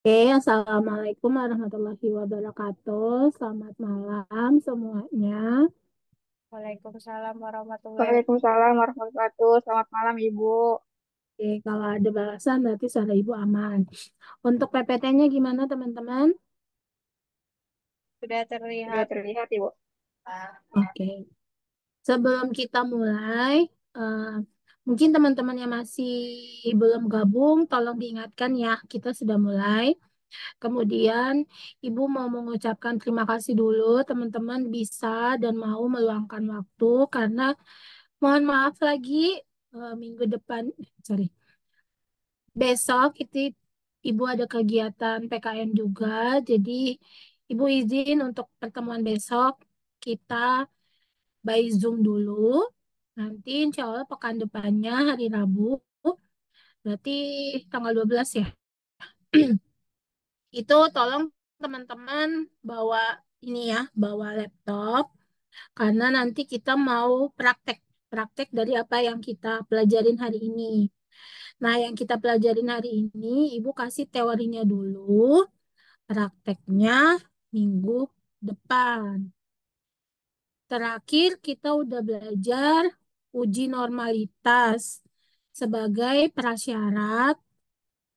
Assalamualaikum warahmatullahi wabarakatuh. Selamat malam semuanya. Waalaikumsalam warahmatullahi wabarakatuh. Waalaikumsalam warahmatullahi wabarakatuh. Selamat malam, Ibu. Kalau ada balasan berarti suara Ibu aman. Untuk PPT-nya gimana teman-teman? Sudah Sudah terlihat. terlihat, Ibu. Oke. Sebelum kita mulai, eh, mungkin teman-teman yang masih belum gabung, tolong diingatkan ya, kita sudah mulai. Kemudian Ibu mau mengucapkan terima kasih dulu teman-teman bisa dan mau meluangkan waktu karena mohon maaf lagi minggu depan, sorry, besok itu Ibu ada kegiatan PKN juga, jadi Ibu izin untuk pertemuan besok kita by Zoom dulu. Nanti insya Allah pekan depannya hari Rabu, berarti tanggal 12 ya. Itu tolong teman-teman bawa ini ya, bawa laptop karena nanti kita mau praktek praktek dari apa yang kita pelajarin hari ini. Nah, yang kita pelajarin hari ini, Ibu kasih teorinya dulu, prakteknya minggu depan. Terakhir, kita udah belajar uji normalitas sebagai prasyarat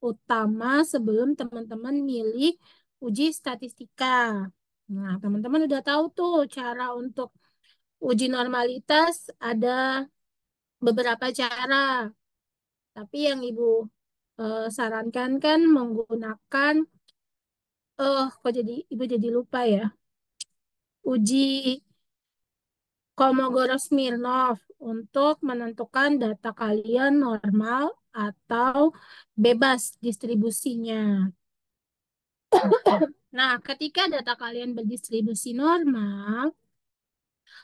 utama sebelum teman-teman milih uji statistika. Nah, teman-teman udah tahu tuh cara untuk uji normalitas ada beberapa cara. Tapi yang Ibu sarankan kan menggunakan kok jadi Ibu jadi lupa ya. Uji Kolmogorov-Smirnov untuk menentukan data kalian normal atau bebas distribusinya. Nah, ketika data kalian berdistribusi normal,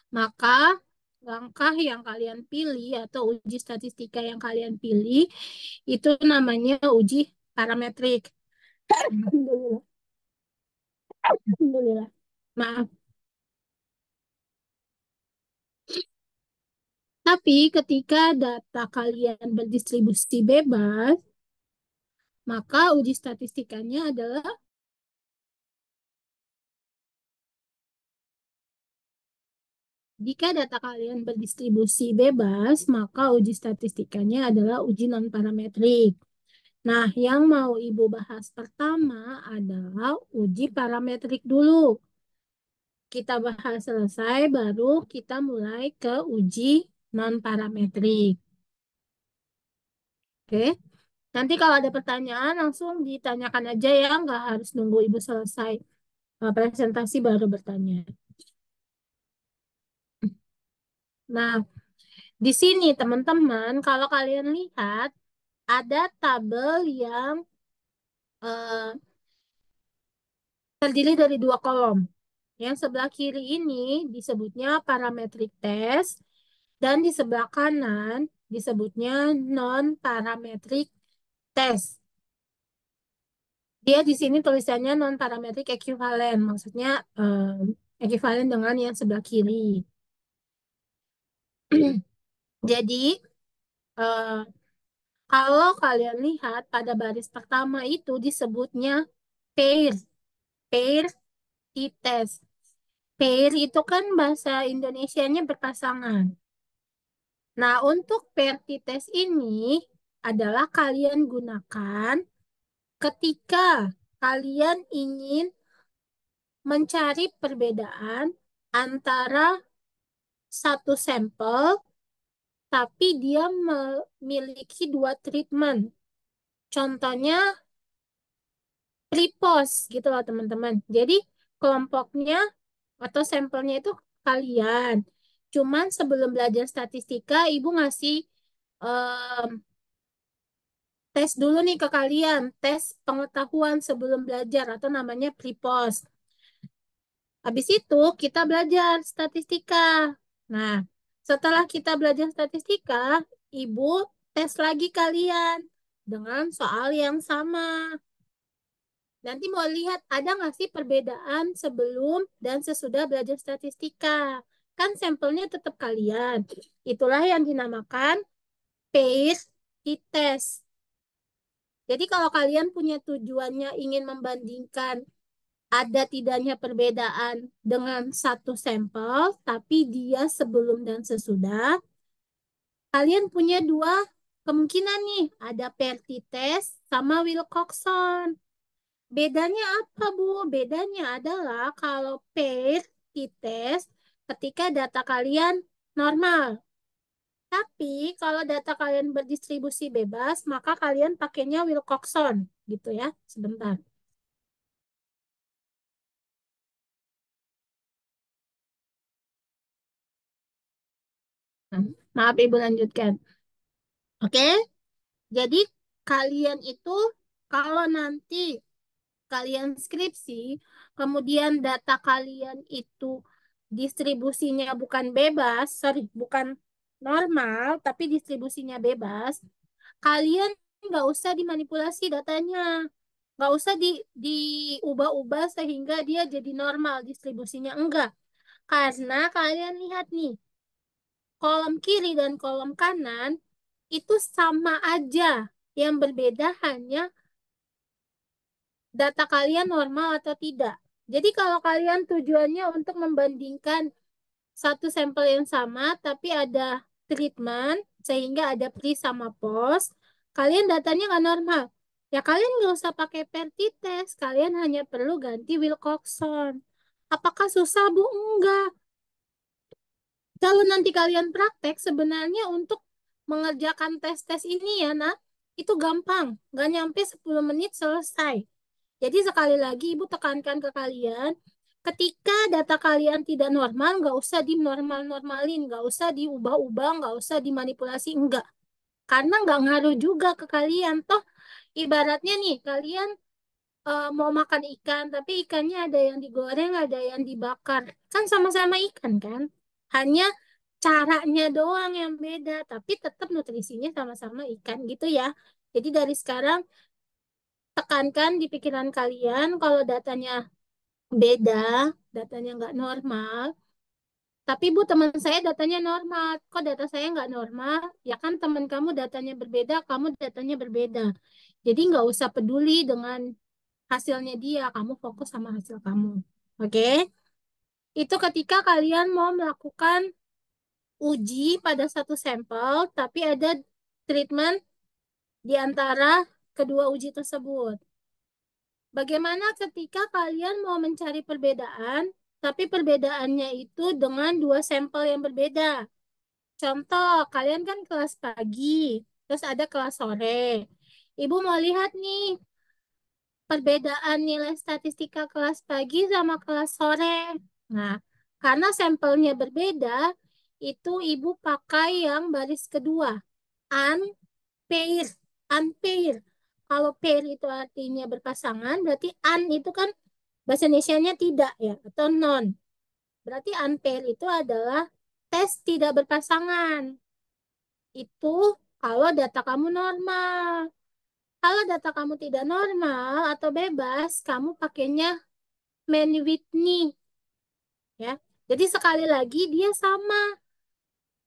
maka langkah yang kalian pilih atau uji statistika yang kalian pilih itu namanya uji parametrik. Alhamdulillah. Alhamdulillah. Maaf. Tapi ketika data kalian berdistribusi bebas, maka uji statistikanya adalah jika data kalian berdistribusi bebas, maka uji statistikanya adalah uji non-parametrik. Nah, yang mau Ibu bahas pertama adalah uji parametrik dulu. Kita bahas selesai, baru kita mulai ke uji non-parametrik. Oke, nanti kalau ada pertanyaan langsung ditanyakan aja ya, nggak harus nunggu Ibu selesai presentasi baru bertanya. Nah, di sini teman-teman, kalau kalian lihat ada tabel yang eh, terdiri dari dua kolom. Yang sebelah kiri ini disebutnya parametric test dan di sebelah kanan disebutnya non-parametric test. Dia di sini tulisannya non-parametric equivalent, maksudnya ekuivalen dengan yang sebelah kiri. Jadi, eh, kalau kalian lihat pada baris pertama itu disebutnya pair, pair t-test. Pair itu kan bahasa Indonesianya berpasangan. Nah, untuk pair t-test ini adalah kalian gunakan ketika kalian ingin mencari perbedaan antara satu sampel tapi dia memiliki dua treatment. Contohnya pre-post gitu loh teman-teman. Jadi kelompoknya atau sampelnya itu kalian. Cuman sebelum belajar statistika, Ibu ngasih em, tes dulu nih ke kalian, tes pengetahuan sebelum belajar atau namanya pre-post. Habis itu kita belajar statistika. Nah, setelah kita belajar statistika, Ibu tes lagi kalian dengan soal yang sama. Nanti mau lihat ada nggak sih perbedaan sebelum dan sesudah belajar statistika. Kan sampelnya tetap kalian. Itulah yang dinamakan pair t-test. Jadi kalau kalian punya tujuannya ingin membandingkan ada tidaknya perbedaan dengan satu sampel, tapi dia sebelum dan sesudah, kalian punya dua kemungkinan nih, ada Perti test sama Wilcoxon. Bedanya apa, Bu? Bedanya adalah kalau Perti test ketika data kalian normal. Tapi kalau data kalian berdistribusi bebas, maka kalian pakainya Wilcoxon gitu ya. Sebentar. Maaf Ibu lanjutkan. Oke, jadi kalian itu kalau nanti kalian skripsi, kemudian data kalian itu distribusinya bukan bebas, sorry, bukan normal, tapi distribusinya bebas, kalian nggak usah dimanipulasi datanya. Nggak usah diubah-ubah sehingga dia jadi normal distribusinya. Enggak. Karena kalian lihat nih, kolom kiri dan kolom kanan itu sama aja. Yang berbeda hanya data kalian normal atau tidak. Jadi kalau kalian tujuannya untuk membandingkan satu sampel yang sama, tapi ada treatment, sehingga ada pre sama post, kalian datanya nggak normal. Ya kalian nggak usah pakai Perti test, kalian hanya perlu ganti Wilcoxon. Apakah susah, Bu? Enggak. Kalau nanti kalian praktek, sebenarnya untuk mengerjakan tes-tes ini ya, nah, itu gampang. Nggak nyampe 10 menit selesai. Jadi sekali lagi Ibu tekankan ke kalian, ketika data kalian tidak normal, nggak usah dinormal-normalin, nggak usah diubah-ubah, nggak usah dimanipulasi, enggak. Karena nggak ngaruh juga ke kalian. Toh ibaratnya nih, kalian mau makan ikan, tapi ikannya ada yang digoreng, ada yang dibakar. Kan sama-sama ikan kan? Hanya caranya doang yang beda, tapi tetap nutrisinya sama-sama ikan gitu ya. Jadi dari sekarang tekankan di pikiran kalian kalau datanya beda, datanya nggak normal. Tapi Bu, teman saya datanya normal. Kok data saya nggak normal? Ya kan teman kamu datanya berbeda, kamu datanya berbeda. Jadi nggak usah peduli dengan hasilnya dia, kamu fokus sama hasil kamu. Oke? Itu ketika kalian mau melakukan uji pada satu sampel, tapi ada treatment di antara kedua uji tersebut. Bagaimana ketika kalian mau mencari perbedaan, tapi perbedaannya itu dengan dua sampel yang berbeda? Contoh, kalian kan kelas pagi, terus ada kelas sore. Ibu mau lihat nih, perbedaan nilai statistika kelas pagi sama kelas sore. Nah, karena sampelnya berbeda, itu ibu pakai yang baris kedua, unpaired. Unpaired. Kalau pair itu artinya berpasangan, berarti un itu kan bahasa Indonesianya tidak ya, atau non. Berarti unpaired itu adalah tes tidak berpasangan. Itu kalau data kamu normal. Kalau data kamu tidak normal atau bebas, kamu pakainya Man Whitney ya. Jadi sekali lagi dia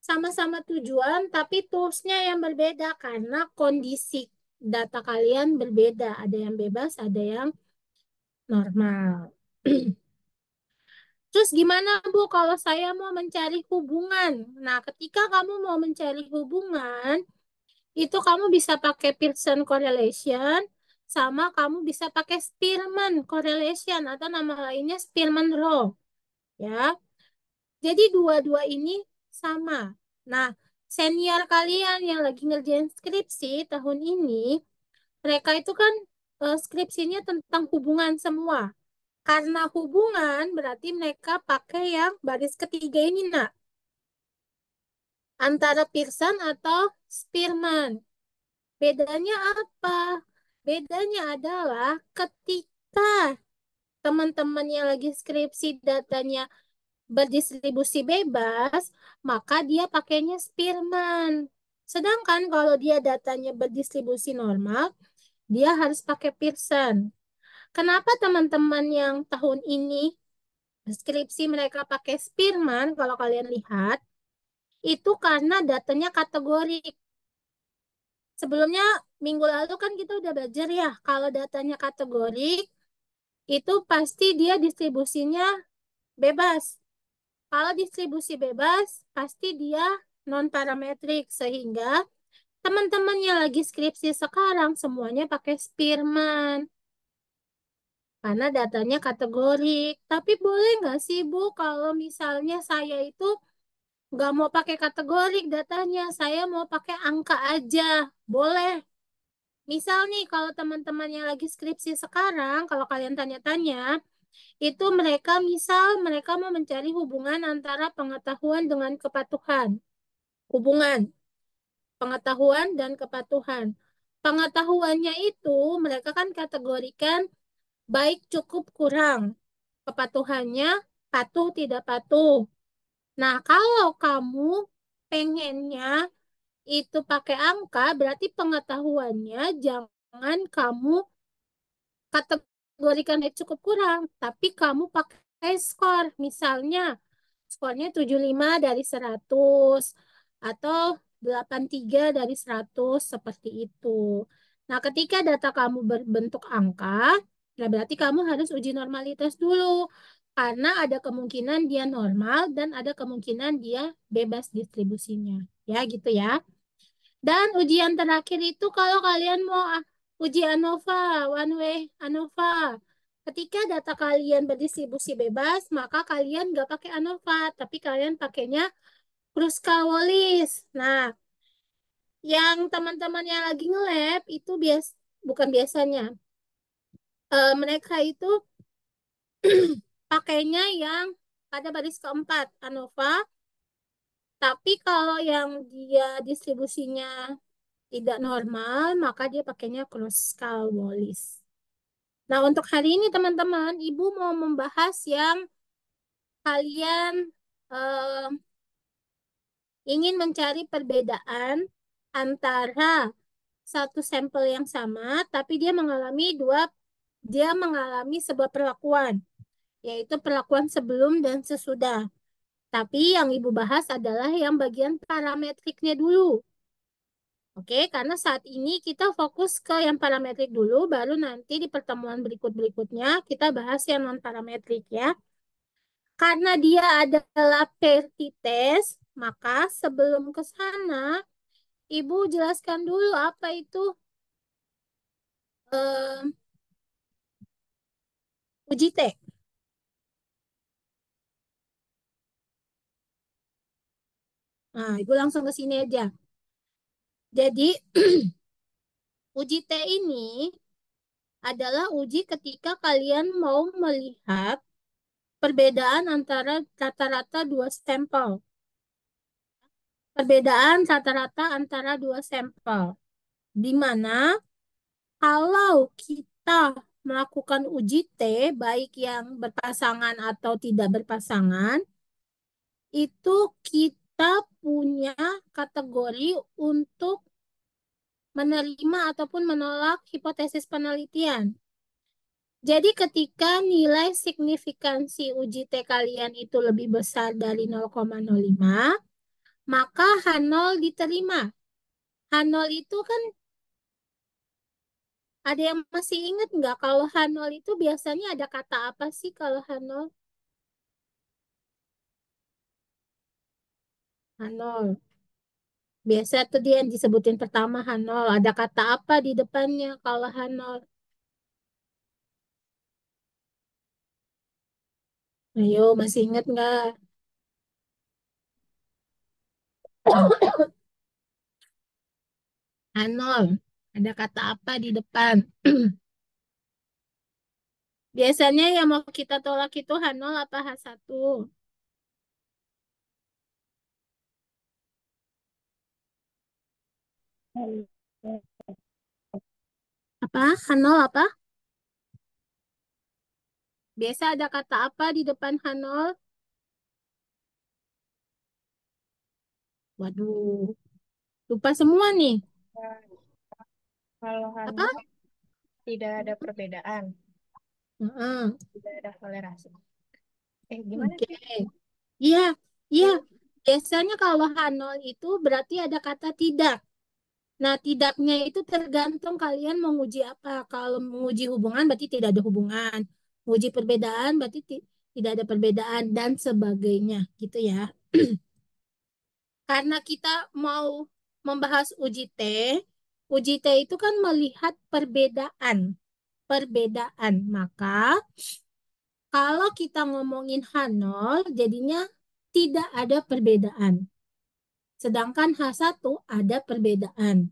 sama-sama tujuan tapi toolsnya yang berbeda karena kondisi data kalian berbeda. Ada yang bebas, ada yang normal. Terus gimana Bu kalau saya mau mencari hubungan? Nah, ketika kamu mau mencari hubungan, itu kamu bisa pakai Pearson correlation sama kamu bisa pakai Spearman correlation atau nama lainnya Spearman rule ya. Jadi dua-dua ini sama. Nah, senior kalian yang lagi ngerjain skripsi tahun ini, mereka itu kan skripsinya tentang hubungan semua. Karena hubungan berarti mereka pakai yang baris ketiga ini, nak. Antara Pearson atau Spearman. Bedanya apa? Bedanya adalah ketika teman-teman yang lagi skripsi datanya berdistribusi bebas, maka dia pakainya Spearman. Sedangkan kalau dia datanya berdistribusi normal, dia harus pakai Pearson. Kenapa teman-teman yang tahun ini skripsi mereka pakai Spearman, kalau kalian lihat, itu karena datanya kategorik. sebelumnya minggu lalu kan kita udah belajar ya, kalau datanya kategorik itu pasti dia distribusinya bebas. Kalau distribusi bebas, pasti dia non-parametrik. Sehingga teman-teman yang lagi skripsi sekarang semuanya pakai Spearman. Karena datanya kategorik. Tapi boleh nggak sih, Bu, kalau misalnya saya itu nggak mau pakai kategorik datanya, saya mau pakai angka aja. Boleh. Misal nih, kalau teman-teman yang lagi skripsi sekarang, kalau kalian tanya-tanya, itu mereka misal mereka mau mencari hubungan antara pengetahuan dengan kepatuhan. Hubungan pengetahuan dan kepatuhan. Pengetahuannya itu mereka kan kategorikan baik, cukup, kurang. Kepatuhannya patuh, tidak patuh. Nah, kalau kamu pengennya itu pakai angka, berarti pengetahuannya jangan kamu kategorikan cukup kurang, tapi kamu pakai skor. Misalnya, skornya 75 dari 100 atau 83 dari 100 seperti itu. Nah, ketika data kamu berbentuk angka, nah berarti kamu harus uji normalitas dulu. Karena ada kemungkinan dia normal dan ada kemungkinan dia bebas distribusinya. Ya, gitu ya. Dan ujian terakhir itu kalau kalian mau uji ANOVA, one way ANOVA. Ketika data kalian berdistribusi bebas, maka kalian nggak pakai ANOVA, tapi kalian pakainya Kruskal-Wallis. Nah, yang teman-teman yang lagi nge-lab itu bukan biasanya. Mereka itu pakainya yang pada baris keempat ANOVA, tapi kalau yang dia distribusinya tidak normal, maka dia pakainya Kruskal-Wallis. Nah, untuk hari ini teman-teman, Ibu mau membahas yang kalian eh, ingin mencari perbedaan antara satu sampel yang sama, tapi dia mengalami sebuah perlakuan, yaitu perlakuan sebelum dan sesudah. Tapi yang Ibu bahas adalah yang bagian parametriknya dulu. Oke, karena saat ini kita fokus ke yang parametrik dulu, baru nanti di pertemuan berikut-berikutnya kita bahas yang non-parametrik ya. Karena dia adalah pertites, maka sebelum ke sana, Ibu jelaskan dulu apa itu eh, uji T. Nah, Ibu langsung ke sini aja. Jadi, uji T ini adalah uji ketika kalian mau melihat perbedaan antara rata-rata dua sampel. Perbedaan rata-rata antara dua sampel. Di mana kalau kita melakukan uji T, baik yang berpasangan atau tidak berpasangan, itu kita punya kategori untuk menerima ataupun menolak hipotesis penelitian. Jadi ketika nilai signifikansi uji T kalian itu lebih besar dari 0,05, maka H0 diterima. H0 itu kan ada yang masih ingat nggak kalau H0 itu biasanya ada kata apa sih kalau H0? H0. Biasa tuh dia yang disebutin pertama H0. Ada kata apa di depannya kalau H0? Ayo, masih ingat nggak? H0. Ada kata apa di depan? Biasanya yang mau kita tolak itu H0 apa H1? Apa? H0 apa? Biasa ada kata apa di depan H0? Waduh, lupa semua nih. Kalau Apa? Hano tidak ada perbedaan, Heeh. tidak ada toleransi. Gimana Oke. sih? Iya, iya. Jadi, Biasanya kalau H0 itu berarti ada kata tidak. Nah, tidaknya itu tergantung kalian menguji apa. Kalau menguji hubungan berarti tidak ada hubungan. Menguji perbedaan berarti tidak ada perbedaan dan sebagainya, gitu ya. Karena kita mau membahas uji T itu kan melihat perbedaan. Perbedaan. Maka kalau kita ngomongin H0 jadinya tidak ada perbedaan. Sedangkan H1 ada perbedaan.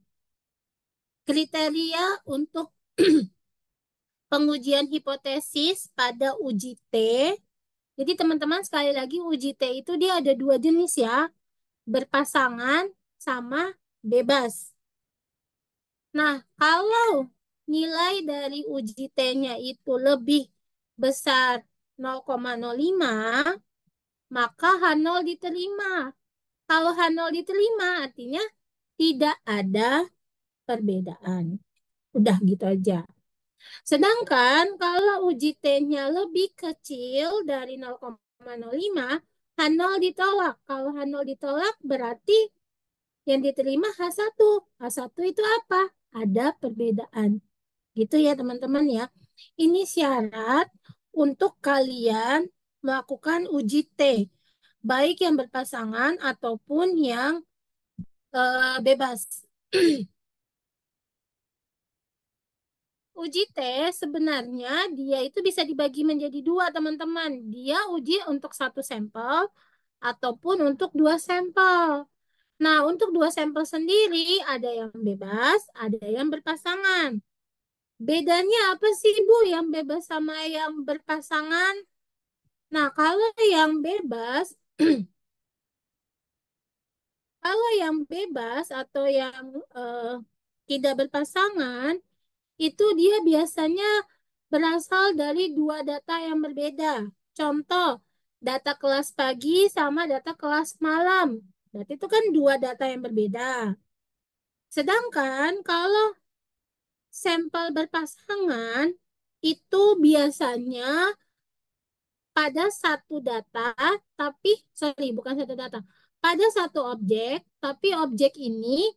Kriteria untuk pengujian hipotesis pada uji T. Jadi teman-teman sekali lagi uji T itu dia ada dua jenis ya. Berpasangan sama bebas. Nah, kalau nilai dari uji T-nya itu lebih besar 0,05, maka H0 diterima. Kalau H0 diterima artinya tidak ada perbedaan. Udah gitu aja. Sedangkan kalau uji T-nya lebih kecil dari 0,05, H0 ditolak. Kalau H0 ditolak berarti yang diterima H1. H1 itu apa? Ada perbedaan. Gitu ya teman-teman ya. Ini syarat untuk kalian melakukan uji T. Baik yang berpasangan ataupun yang bebas. Uji T sebenarnya dia itu bisa dibagi menjadi dua teman-teman. Dia uji untuk satu sampel ataupun untuk dua sampel. Nah, untuk dua sampel sendiri ada yang bebas, ada yang berpasangan. Bedanya apa sih Bu yang bebas sama yang berpasangan? Nah, kalau yang bebas, kalau yang bebas atau yang tidak berpasangan, itu dia biasanya berasal dari dua data yang berbeda. Contoh, data kelas pagi sama data kelas malam. Berarti itu kan dua data yang berbeda. Sedangkan kalau sampel berpasangan, itu biasanya pada satu data, tapi, sorry, bukan satu data. Pada satu objek, tapi objek ini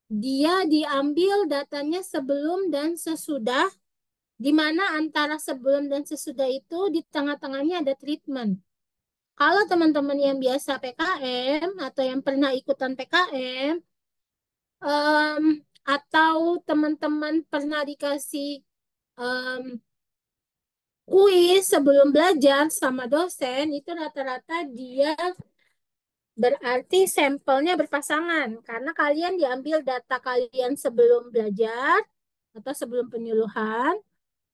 dia diambil datanya sebelum dan sesudah, di mana antara sebelum dan sesudah itu di tengah-tengahnya ada treatment. Kalau teman-teman yang biasa PKM atau yang pernah ikutan PKM, em, atau teman-teman pernah dikasih em, kuis sebelum belajar sama dosen, itu rata-rata dia berarti sampelnya berpasangan. Karena kalian diambil data kalian sebelum belajar atau sebelum penyuluhan,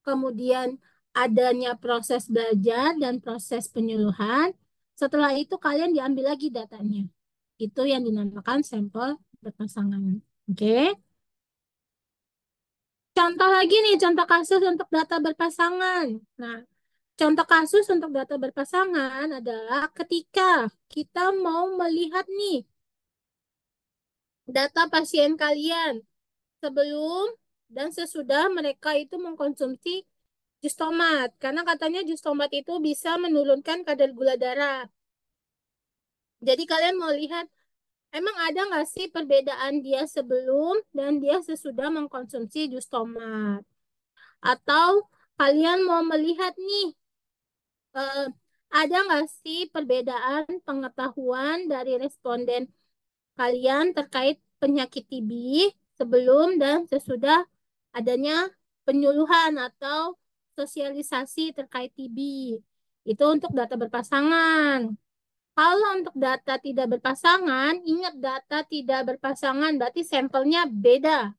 kemudian adanya proses belajar dan proses penyuluhan. Setelah itu kalian diambil lagi datanya. Itu yang dinamakan sampel berpasangan. Oke. Contoh lagi nih, contoh kasus untuk data berpasangan. Nah, contoh kasus untuk data berpasangan adalah ketika kita mau melihat nih data pasien kalian sebelum dan sesudah mereka itu mengkonsumsi jus tomat. Karena katanya jus tomat itu bisa menurunkan kadar gula darah. Jadi kalian mau lihat, emang ada nggak sih perbedaan dia sebelum dan dia sesudah mengkonsumsi jus tomat? Atau kalian mau melihat nih, eh, ada nggak sih perbedaan pengetahuan dari responden kalian terkait penyakit TB sebelum dan sesudah adanya penyuluhan atau sosialisasi terkait TB. Itu untuk data berpasangan. Kalau untuk data tidak berpasangan, ingat data tidak berpasangan berarti sampelnya beda.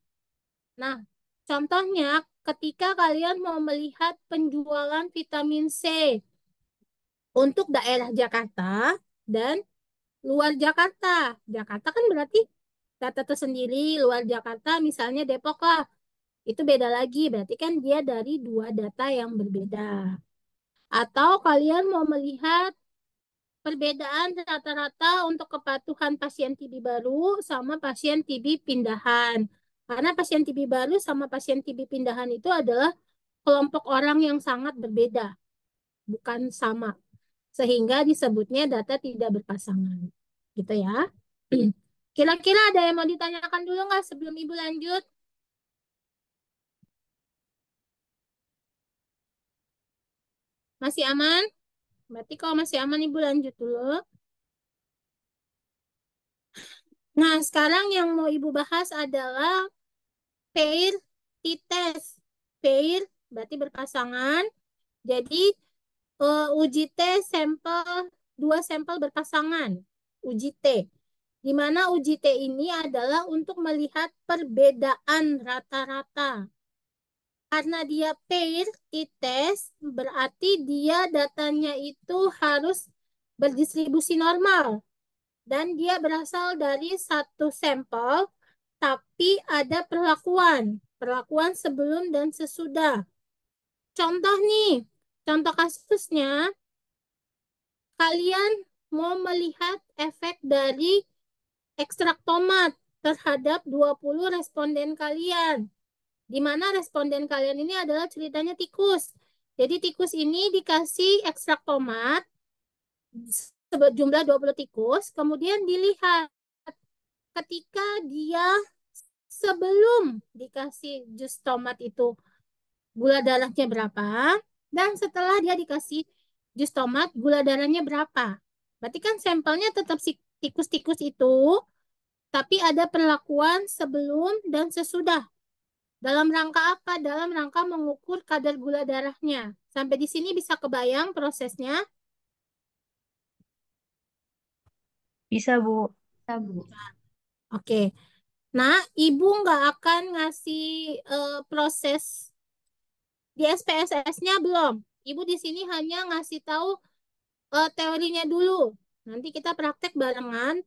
Nah, contohnya ketika kalian mau melihat penjualan vitamin C untuk daerah Jakarta dan luar Jakarta. Jakarta kan berarti data tersendiri, luar Jakarta misalnya Depok lah. Itu beda lagi, berarti kan dia dari dua data yang berbeda. Atau kalian mau melihat perbedaan rata-rata untuk kepatuhan pasien TB baru sama pasien TB pindahan. Karena pasien TB baru sama pasien TB pindahan itu adalah kelompok orang yang sangat berbeda, bukan sama. Sehingga disebutnya data tidak berpasangan. Gitu ya. Kira-kira ada yang mau ditanyakan dulu nggak sebelum Ibu lanjut? Masih aman? Berarti kalau masih aman Ibu lanjut dulu. Nah, sekarang yang mau Ibu bahas adalah pair t-test. Pair berarti berpasangan. Jadi uji T sampel, dua sampel berpasangan. Uji T. Di mana uji T ini adalah untuk melihat perbedaan rata-rata. Karena dia pair t-test, berarti dia datanya itu harus berdistribusi normal. Dan dia berasal dari satu sampel, tapi ada perlakuan. Perlakuan sebelum dan sesudah. Contoh nih, contoh kasusnya, kalian mau melihat efek dari ekstrak tomat terhadap 20 responden kalian. Di mana responden kalian ini adalah ceritanya tikus. Jadi tikus ini dikasih ekstrak tomat jumlah 20 tikus, kemudian dilihat ketika dia sebelum dikasih jus tomat itu gula darahnya berapa, dan setelah dia dikasih jus tomat gula darahnya berapa. Berarti kan sampelnya tetap si tikus-tikus itu, tapi ada perlakuan sebelum dan sesudah. Dalam rangka apa? Dalam rangka mengukur kadar gula darahnya. Sampai di sini bisa kebayang prosesnya? Bisa, Bu. Oke. Nah, Ibu nggak akan ngasih proses di SPSS-nya belum. Ibu di sini hanya ngasih tahu teorinya dulu. Nanti kita praktek barengan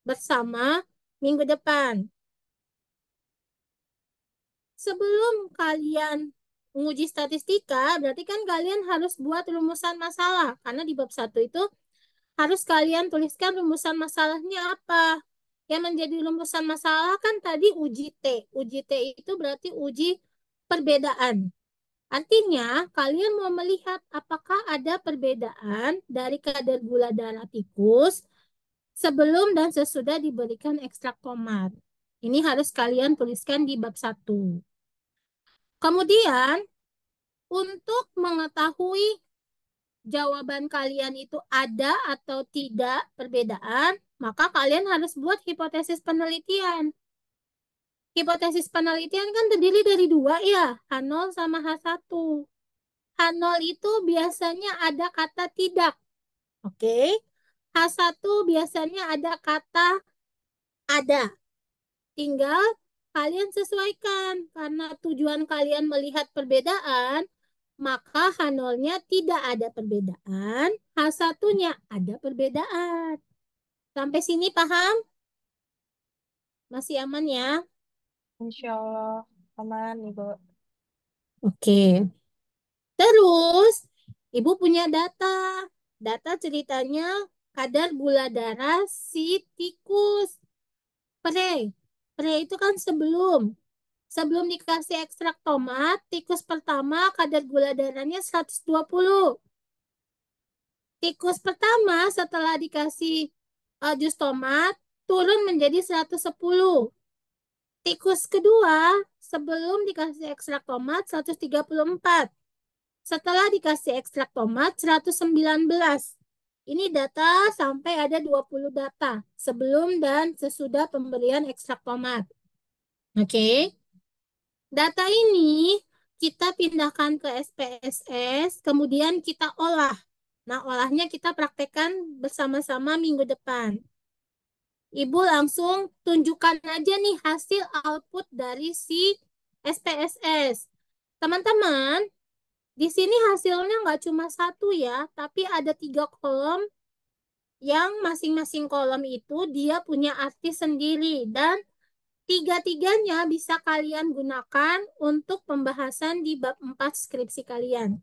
bersama minggu depan. Sebelum kalian menguji statistika, berarti kan kalian harus buat rumusan masalah. Karena di bab 1 itu harus kalian tuliskan rumusan masalahnya apa. Yang menjadi rumusan masalah kan tadi uji T. Uji T itu berarti uji perbedaan. Artinya, kalian mau melihat apakah ada perbedaan dari kadar gula darah tikus sebelum dan sesudah diberikan ekstrak tomat. Ini harus kalian tuliskan di bab 1. Kemudian, untuk mengetahui jawaban kalian itu ada atau tidak perbedaan, maka kalian harus buat hipotesis penelitian. Hipotesis penelitian kan terdiri dari dua ya, H0 sama H1. H0 itu biasanya ada kata tidak. Oke. H1 biasanya ada kata ada. Tinggal kalian sesuaikan. Karena tujuan kalian melihat perbedaan, maka H0-nya tidak ada perbedaan, H1-nya ada perbedaan. Sampai sini paham? Masih aman ya? Insya Allah aman, Ibu. Oke. Terus, Ibu punya data. Data ceritanya kadar gula darah si tikus. Pre. Pre itu kan sebelum. Sebelum dikasih ekstrak tomat, tikus pertama kadar gula darahnya 120. Tikus pertama setelah dikasih jus tomat turun menjadi 110. Tikus kedua sebelum dikasih ekstrak tomat 134. Setelah dikasih ekstrak tomat 119. Ini data sampai ada 20 data sebelum dan sesudah pemberian ekstrak tomat. Oke. Data ini kita pindahkan ke SPSS, kemudian kita olah. Nah, olahnya kita praktekkan bersama-sama minggu depan. Ibu langsung tunjukkan aja nih hasil output dari si SPSS. Teman-teman, di sini hasilnya nggak cuma satu ya, tapi ada 3 kolom yang masing-masing kolom itu dia punya arti sendiri. Dan tiga-tiganya bisa kalian gunakan untuk pembahasan di bab 4 skripsi kalian.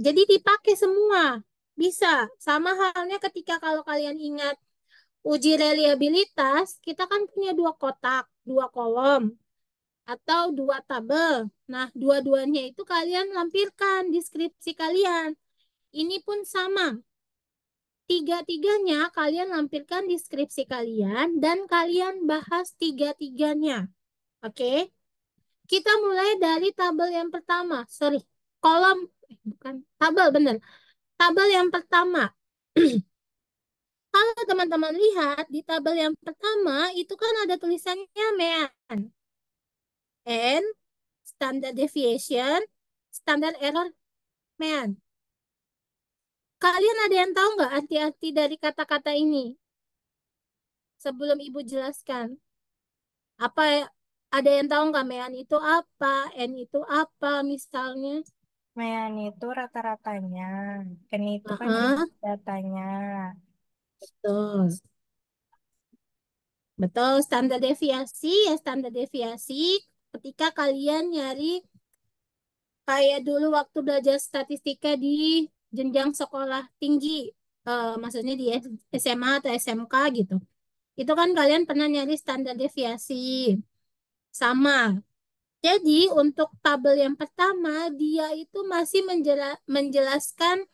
Jadi dipakai semua. Bisa. Sama halnya ketika kalau kalian ingat uji reliabilitas, kita kan punya 2 kotak, 2 kolom, atau 2 tabel. Nah, dua-duanya itu kalian lampirkan di skripsi kalian. Ini pun sama. tiga-tiganya kalian lampirkan di skripsi kalian dan kalian bahas tiga-tiganya. Oke? Kita mulai dari tabel yang pertama. Sorry, kolom, bukan, tabel bener. Tabel yang pertama. Kalau teman-teman lihat di tabel yang pertama, itu kan ada tulisannya mean. And standard deviation, standard error, mean. Kalian ada yang tahu nggak arti-arti dari kata-kata ini? Sebelum Ibu jelaskan. Apa ada yang tahu nggak mean itu apa? N itu apa misalnya? Mean itu rata-ratanya. Ini itu kan Aha, jumlah datanya. betul. Betul, standar deviasi ya standar deviasi ketika kalian nyari kayak dulu waktu belajar statistika di jenjang sekolah tinggi, maksudnya di SMA atau SMK gitu. Itu kan kalian pernah nyari standar deviasi. Sama. Jadi untuk tabel yang pertama, dia itu masih menjelaskan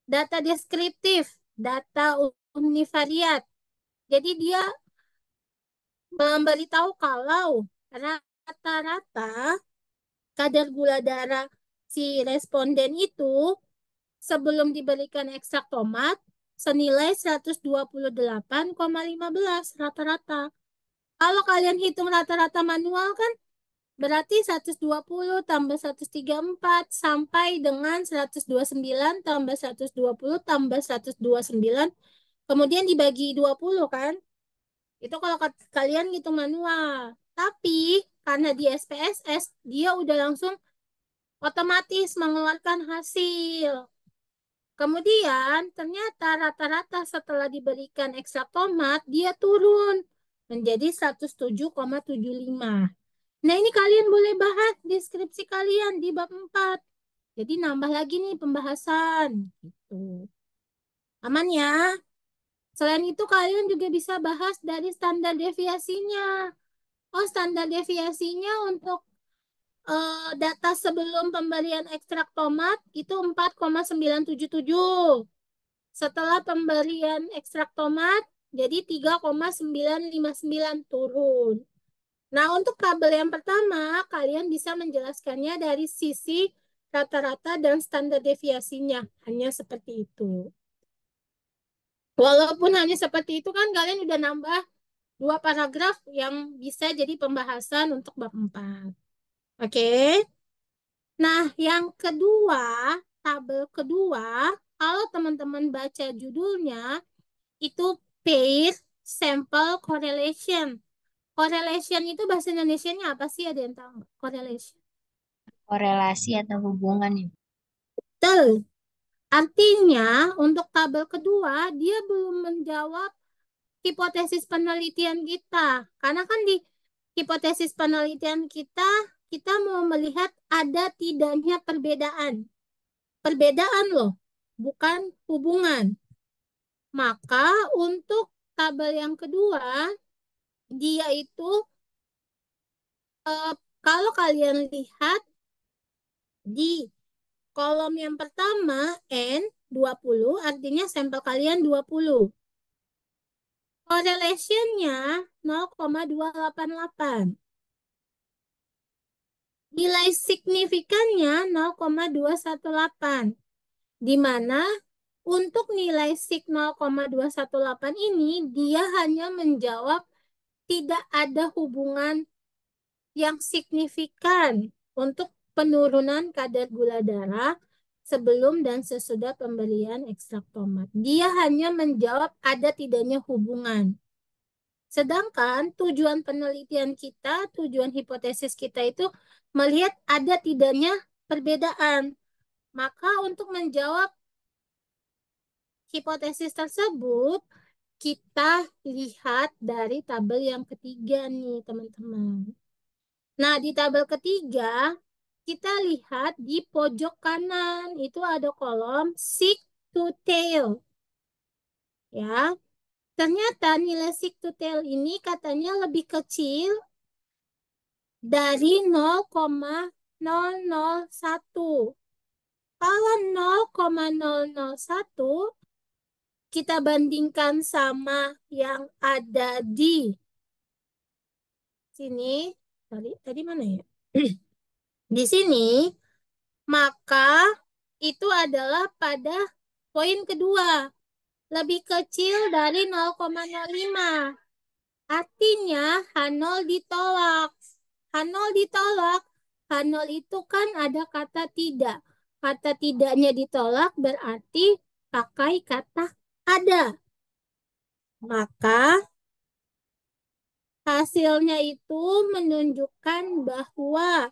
data deskriptif, data univariat. Jadi dia memberitahu kalau rata-rata kadar gula darah si responden itu sebelum diberikan ekstrak tomat senilai 128,15 rata-rata. Kalau kalian hitung rata-rata manual kan berarti 120 tambah 134 sampai dengan 129 tambah 120 tambah 129 kemudian dibagi 20 kan. Itu kalau kalian ngitung manual. Tapi karena di SPSS dia udah langsung otomatis mengeluarkan hasil. Kemudian ternyata rata-rata setelah diberikan ekstrak tomat dia turun menjadi 107,75. Nah, ini kalian boleh bahas di skripsi kalian di bab 4. Jadi nambah lagi nih pembahasan gitu. Aman ya? Selain itu kalian juga bisa bahas dari standar deviasinya. Oh, standar deviasinya untuk data sebelum pemberian ekstrak tomat itu 4,977. Setelah pemberian ekstrak tomat jadi 3,959 turun. Nah, untuk tabel yang pertama, kalian bisa menjelaskannya dari sisi rata-rata dan standar deviasinya. Hanya seperti itu. Walaupun hanya seperti itu kan kalian udah nambah 2 paragraf yang bisa jadi pembahasan untuk bab 4. Oke. Nah, yang kedua, tabel kedua, kalau teman-teman baca judulnya, itu pair sample correlation. Correlation itu bahasa Indonesianya apa sih? Ada yang tahu nggak? Correlation. Korelasi atau hubungan ya. Betul. Artinya, untuk tabel kedua, dia belum menjawab hipotesis penelitian kita. Karena kan di hipotesis penelitian kita, kita mau melihat ada tidaknya perbedaan. Perbedaan loh, bukan hubungan. Maka untuk tabel yang kedua, dia itu kalau kalian lihat di kolom yang pertama N 20 artinya sampel kalian 20. Correlation-nya 0,288. Nilai signifikannya 0,218. Di mana untuk nilai sig 0,218 ini dia hanya menjawab tidak ada hubungan yang signifikan untuk penurunan kadar gula darah sebelum dan sesudah pemberian ekstrak tomat. Dia hanya menjawab ada tidaknya hubungan. Sedangkan tujuan penelitian kita, tujuan hipotesis kita itu melihat ada tidaknya perbedaan. Maka untuk menjawab hipotesis tersebut, kita lihat dari tabel yang ketiga nih, teman-teman. Nah, di tabel ketiga, kita lihat di pojok kanan itu ada kolom seek to tail. Ya, ternyata nilai seek to tail ini katanya lebih kecil dari 0,001. Kalau 0,001 kita bandingkan sama yang ada di sini. Tadi mana ya? Di sini, maka itu adalah pada poin kedua, lebih kecil dari 0,05. Artinya H0 ditolak. H0 ditolak. H0 itu kan ada kata tidak. Kata tidaknya ditolak berarti pakai kata ada. Maka hasilnya itu menunjukkan bahwa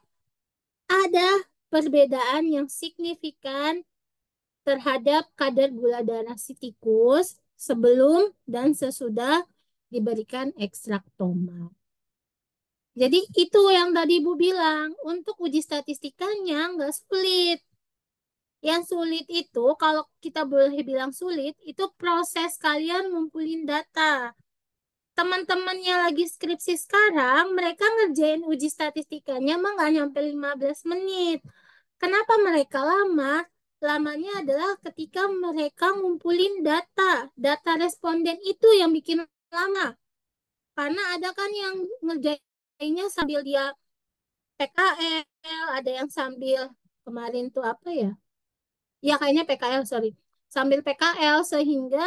ada perbedaan yang signifikan terhadap kadar gula darah si tikus sebelum dan sesudah diberikan ekstrak tomat. Jadi itu yang tadi Ibu bilang, untuk uji statistikanya nggak sulit. Yang sulit itu, kalau kita boleh bilang sulit, itu proses kalian ngumpulin data. Teman-temannya lagi skripsi sekarang, mereka ngerjain uji statistikanya mah nggak nyampe 15 menit. Kenapa mereka lama? Lamanya adalah ketika mereka ngumpulin data. Data responden itu yang bikin lama. Karena ada kan yang ngerjainnya sambil dia PKL, ada yang sambil kemarin tuh apa ya? Ya kayaknya PKL, sorry. Sambil PKL sehingga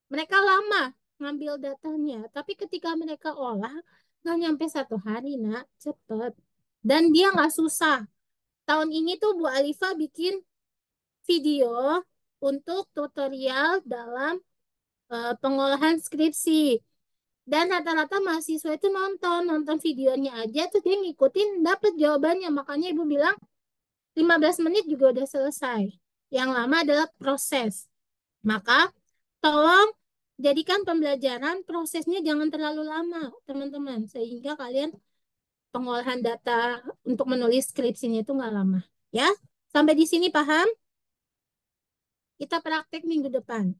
mereka lama ngambil datanya. Tapi ketika mereka olah, nggak nyampe 1 hari, nak. Cepet. Dan dia nggak susah. Tahun ini tuh Bu Alifa bikin video untuk tutorial dalam pengolahan skripsi. Dan rata-rata mahasiswa itu nonton videonya aja, terus dia ngikutin, dapet jawabannya. Makanya Ibu bilang, 15 menit juga udah selesai. Yang lama adalah proses. Maka tolong jadikan pembelajaran prosesnya jangan terlalu lama, teman-teman. Sehingga kalian pengolahan data untuk menulis skripsinya itu nggak lama. Ya, sampai di sini paham? Kita praktek minggu depan.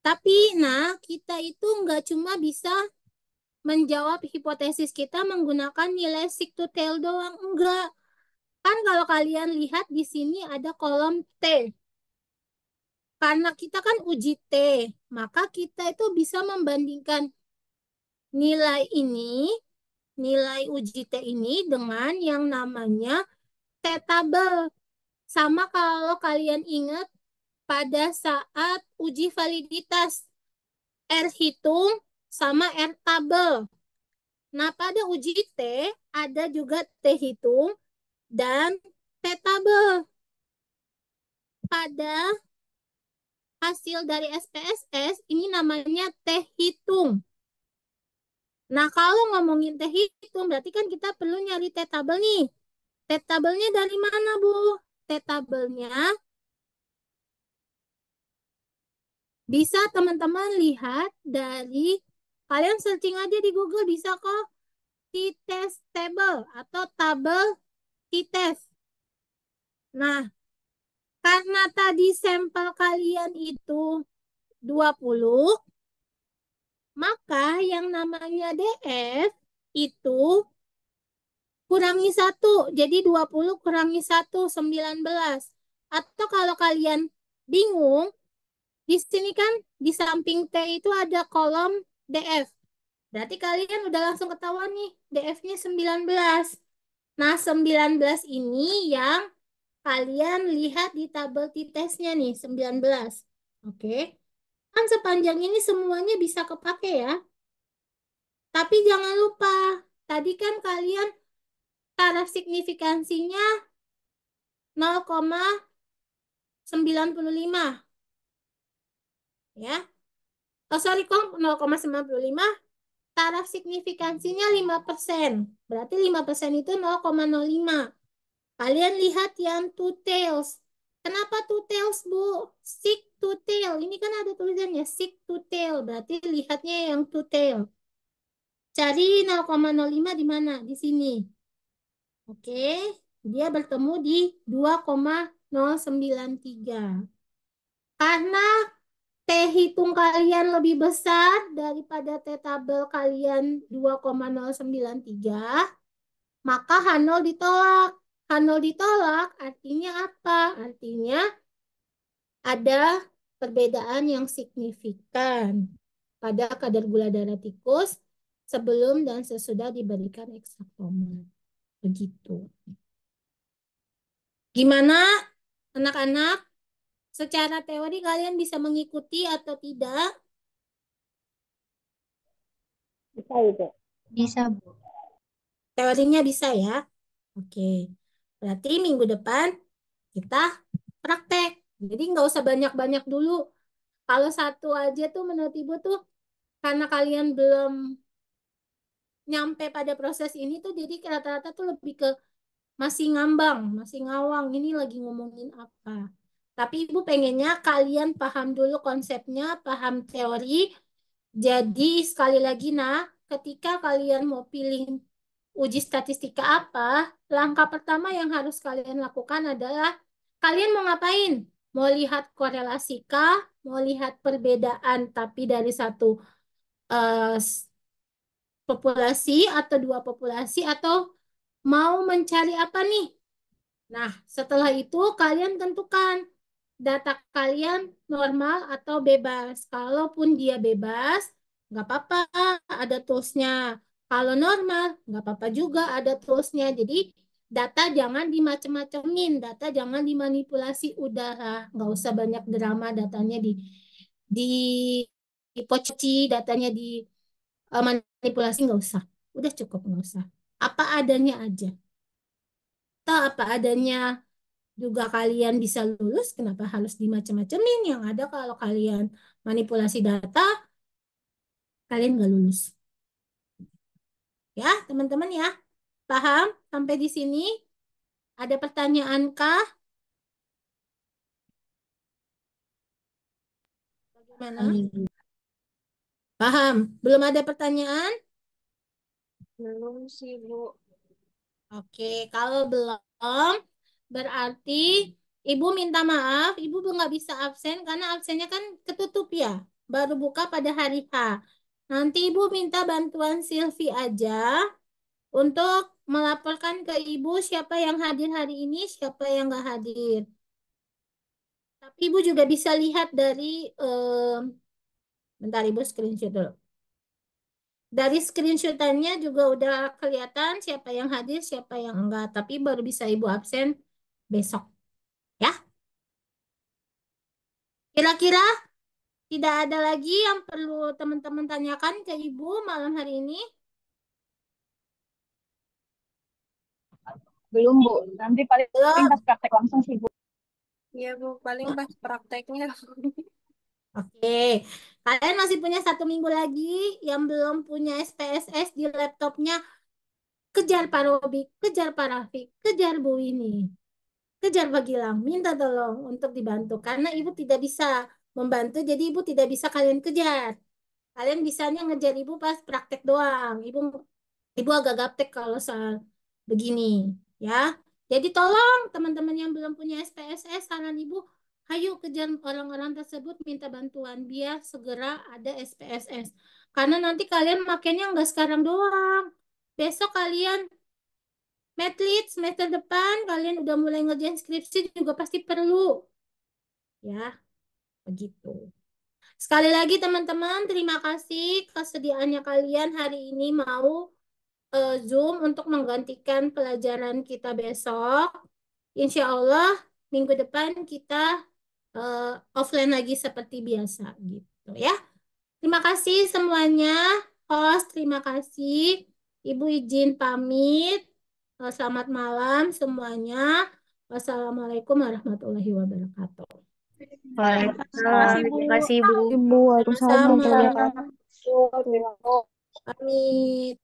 Tapi, nah, kita itu nggak cuma bisa menjawab hipotesis kita menggunakan nilai seek to tail doang. Enggak. Kan kalau kalian lihat di sini ada kolom T. Karena kita kan uji T, maka kita itu bisa membandingkan nilai ini, nilai uji T ini dengan yang namanya T-tabel. Sama kalau kalian ingat pada saat uji validitas, R hitung sama R tabel. Nah, pada uji T ada juga T hitung dan T tabel. Pada hasil dari SPSS ini namanya T hitung. Nah, kalau ngomongin T hitung berarti kan kita perlu nyari T tabel nih. T tabelnya dari mana, Bu? T tabelnya bisa teman-teman lihat dari kalian searching aja di Google, bisa kok. T-test table atau tabel T-test. Nah, karena tadi sampel kalian itu 20, maka yang namanya DF itu kurangi 1. Jadi 20 kurangi 1, 19. Atau kalau kalian bingung, di sini kan di samping T itu ada kolom DF. Berarti kalian udah langsung ketahuan nih, DF-nya 19. Nah, 19 ini yang kalian lihat di tabel T-testnya nih, 19. Oke. Kan sepanjang ini semuanya bisa kepake ya. Tapi jangan lupa, tadi kan kalian taraf signifikansinya 0,95. Ya. Oh, sorry kok, 0,95. Taraf signifikansinya 5%. Berarti 5% itu 0,05. Kalian lihat yang two tails. Kenapa two tails, Bu? Seek to tail. Ini kan ada tulisannya seek to tail. Berarti lihatnya yang two tail. Cari 0,05 di mana? Di sini. Oke. Dia bertemu di 2,093. Karena T hitung kalian lebih besar daripada T tabel kalian 2,093, maka H0 ditolak. H0 ditolak artinya apa? Artinya ada perbedaan yang signifikan pada kadar gula darah tikus sebelum dan sesudah diberikan ekstraktoma. Begitu. Gimana anak-anak? Secara teori kalian bisa mengikuti atau tidak? Bisa Ibu. Bisa, Bu. Teorinya bisa ya. Oke. Berarti minggu depan kita praktek. Jadi nggak usah banyak-banyak dulu. Kalau satu aja tuh menurut Ibu tuh karena kalian belum nyampe pada proses ini tuh jadi rata-rata tuh lebih ke masih ngambang, masih ngawang. Ini lagi ngomongin apa. Tapi Ibu pengennya kalian paham dulu konsepnya, paham teori. Jadi sekali lagi nah, ketika kalian mau pilih uji statistika apa, langkah pertama yang harus kalian lakukan adalah kalian mau ngapain? Mau lihat korelasi kah? Mau lihat perbedaan tapi dari satu eh, populasi atau dua populasi atau mau mencari apa nih? Nah, setelah itu kalian tentukan data kalian normal atau bebas. Kalaupun dia bebas, nggak apa-apa, ada toolsnya. Kalau normal, nggak apa-apa juga ada toolsnya. Jadi data jangan dimacem-macemin, data jangan dimanipulasi. Udah, nggak usah banyak drama datanya di dipoci, datanya di manipulasi nggak usah. Udah cukup nggak usah. Apa adanya aja. Atau apa adanya juga kalian bisa lulus, kenapa harus dimacem-macemin? Yang ada kalau kalian manipulasi data, kalian nggak lulus. Ya, teman-teman ya. Paham sampai di sini? Ada pertanyaan kah? Bagaimana? Ibu. Paham? Belum ada pertanyaan? Belum sih, Bu. Oke, kalau belum, berarti Ibu minta maaf, Ibu nggak bisa absen karena absennya kan ketutup ya, baru buka pada hari H. Nanti Ibu minta bantuan Silvi aja untuk melaporkan ke Ibu siapa yang hadir hari ini, siapa yang nggak hadir. Tapi Ibu juga bisa lihat dari, bentar Ibu screenshot dulu. Dari screenshotannya juga udah kelihatan siapa yang hadir, siapa yang enggak. Tapi baru bisa Ibu absen besok. Ya, kira-kira tidak ada lagi yang perlu teman-teman tanyakan ke Ibu malam hari ini? Belum Bu. Nanti paling Belum. pas praktek langsung sih Bu. Iya, Bu. Paling pas prakteknya. Oke, kalian masih punya 1 minggu lagi yang belum punya SPSS di laptopnya. Kejar Pak Robi, kejar Pak Rafiq, kejar Bu ini, kejar Pak Gilang. Minta tolong untuk dibantu karena Ibu tidak bisa membantu, jadi Ibu tidak bisa kalian kejar. Kalian bisanya ngejar Ibu pas praktek doang. Ibu agak gaptek kalau soal begini, ya. Jadi tolong teman-teman yang belum punya SPSS, saran Ibu, ayo kejar orang-orang tersebut minta bantuan biar segera ada SPSS. Karena nanti kalian makainya nggak sekarang doang. Besok kalian medlit semester depan kalian udah mulai ngerjain skripsi juga pasti perlu, ya. Begitu. Sekali lagi teman-teman, terima kasih kesediaannya kalian hari ini mau Zoom untuk menggantikan pelajaran kita besok. Insya Allah minggu depan kita offline lagi seperti biasa gitu ya. Terima kasih semuanya. Host, terima kasih. Ibu izin pamit. Selamat malam semuanya. Wassalamualaikum warahmatullahi wabarakatuh. Waalaikumsalam. Terima kasih, Bu. Ibu, Waalaikumsalam Sama-sama. warahmatullahi wabarakatuh. Terima kasih. Pamit.